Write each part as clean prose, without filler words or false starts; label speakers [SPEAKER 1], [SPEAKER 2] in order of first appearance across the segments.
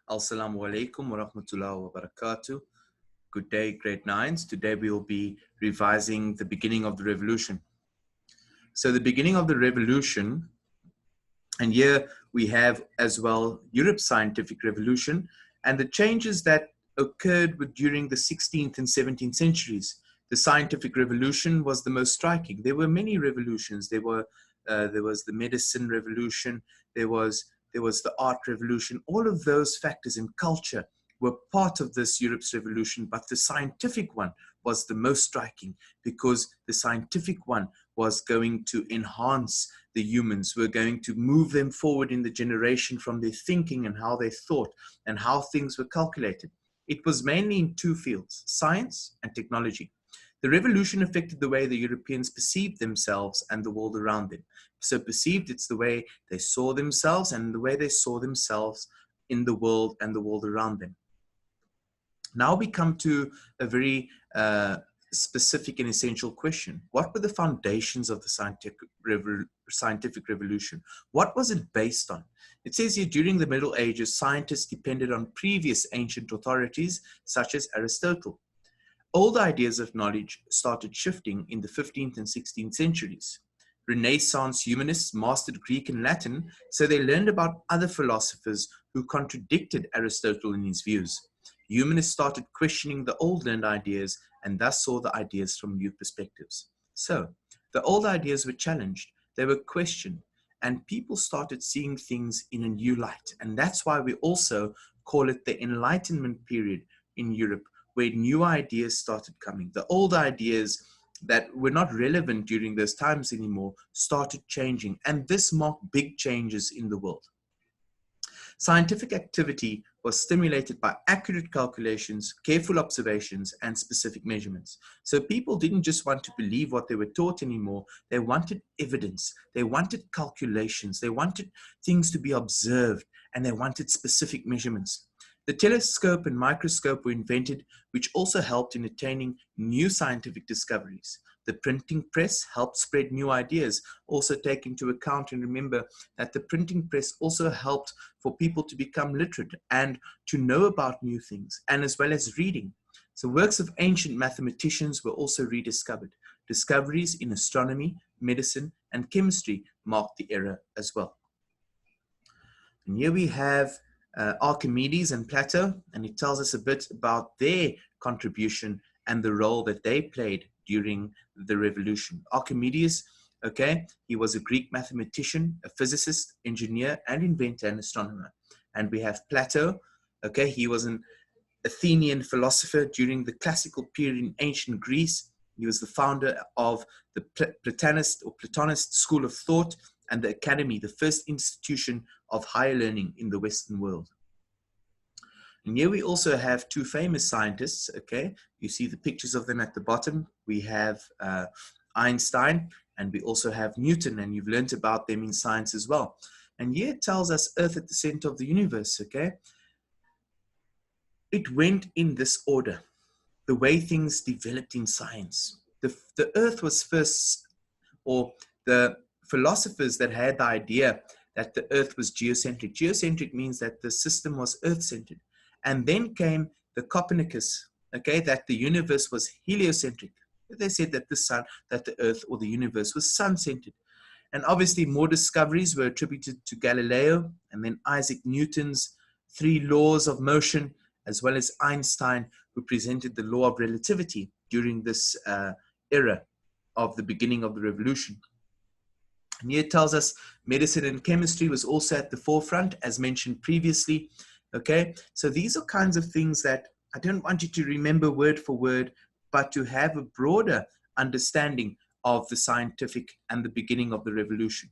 [SPEAKER 1] Assalamu alaikum wa rahmatullahi wa barakatuh. Good day, grade 9s. Today we will be revising the beginning of the revolution. So the beginning of the revolution, and here we have as well Europe's scientific revolution and the changes that occurred during the 16th and 17th centuries. The scientific revolution was the most striking. There were many revolutions. There was the medicine revolution. There was the art revolution. All of those factors in culture were part of this Europe's revolution, but the scientific one was the most striking because the scientific one was going to enhance the humans. We're going to move them forward in the generation from their thinking and how they thought and how things were calculated. It was mainly in two fields, science and technology. The revolution affected the way the Europeans perceived themselves and the world around them. So perceived, it's the way they saw themselves and the way they saw themselves in the world and the world around them. Now we come to a very specific and essential question. What were the foundations of the scientific revolution? What was it based on? It says here, during the Middle Ages, scientists depended on previous ancient authorities, such as Aristotle. Old ideas of knowledge started shifting in the 15th and 16th centuries. Renaissance humanists mastered Greek and Latin, so they learned about other philosophers who contradicted Aristotle in his views. Humanists started questioning the old learned ideas and thus saw the ideas from new perspectives. So, the old ideas were challenged, they were questioned, and people started seeing things in a new light. And that's why we also call it the Enlightenment period in Europe, where new ideas started coming. The old ideas that were not relevant during those times anymore started changing, and this marked big changes in the world. Scientific activity was stimulated by accurate calculations, careful observations, and specific measurements. So people didn't just want to believe what they were taught anymore. They wanted evidence. They wanted calculations. They wanted things to be observed, and they wanted specific measurements. The telescope and microscope were invented, which also helped in attaining new scientific discoveries. The printing press helped spread new ideas. Also take into account and remember that the printing press also helped for people to become literate and to know about new things, and as well as reading. So works of ancient mathematicians were also rediscovered. Discoveries in astronomy, medicine, and chemistry marked the era as well. And here we have Archimedes and Plato, and it tells us a bit about their contribution and the role that they played during the revolution. Archimedes, okay, he was a Greek mathematician, a physicist, engineer, and inventor and astronomer. And we have Plato, okay, he was an Athenian philosopher during the classical period in ancient Greece. He was the founder of the Platonist school of thought and the academy, the first institution of higher learning in the Western world. And here we also have two famous scientists, okay? You see the pictures of them at the bottom. We have Einstein, and we also have Newton, and you've learned about them in science as well. And here it tells us Earth at the center of the universe, okay? It went in this order, the way things developed in science. The Earth was first, or the philosophers that had the idea that the Earth was geocentric. Geocentric means that the system was Earth-centered. And then came the Copernicus, okay, that the universe was heliocentric. They said that the Earth or the universe was sun-centered. And obviously more discoveries were attributed to Galileo and then Isaac Newton's three laws of motion, as well as Einstein, who presented the law of relativity during this era of the beginning of the revolution. And here it tells us medicine and chemistry was also at the forefront, as mentioned previously. Okay, so these are kinds of things that I don't want you to remember word for word, but to have a broader understanding of the scientific and the beginning of the revolution.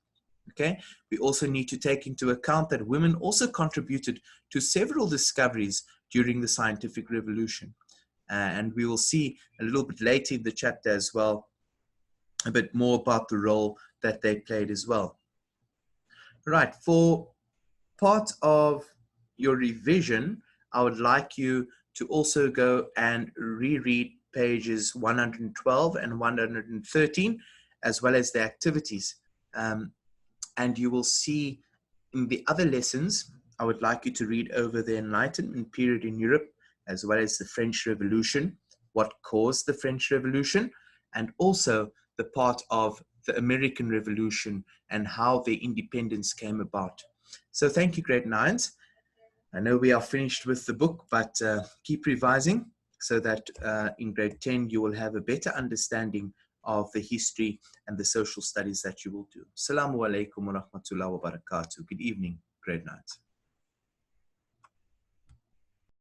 [SPEAKER 1] Okay, we also need to take into account that women also contributed to several discoveries during the scientific revolution. And we will see a little bit later in the chapter as well, a bit more about the role that they played as well. Right, for part of your revision, I would like you to also go and reread pages 112 and 113, as well as the activities. And you will see in the other lessons, I would like you to read over the Enlightenment period in Europe, as well as the French Revolution, what caused the French Revolution, and also the part of the American Revolution and how their independence came about. So thank you, grade 9s. I know we are finished with the book, but keep revising so that in grade 10 you will have a better understanding of the history and the social studies that you will do. Assalamu alaikum wa rahmatullahi wa barakatuh. Good evening, grade 9s.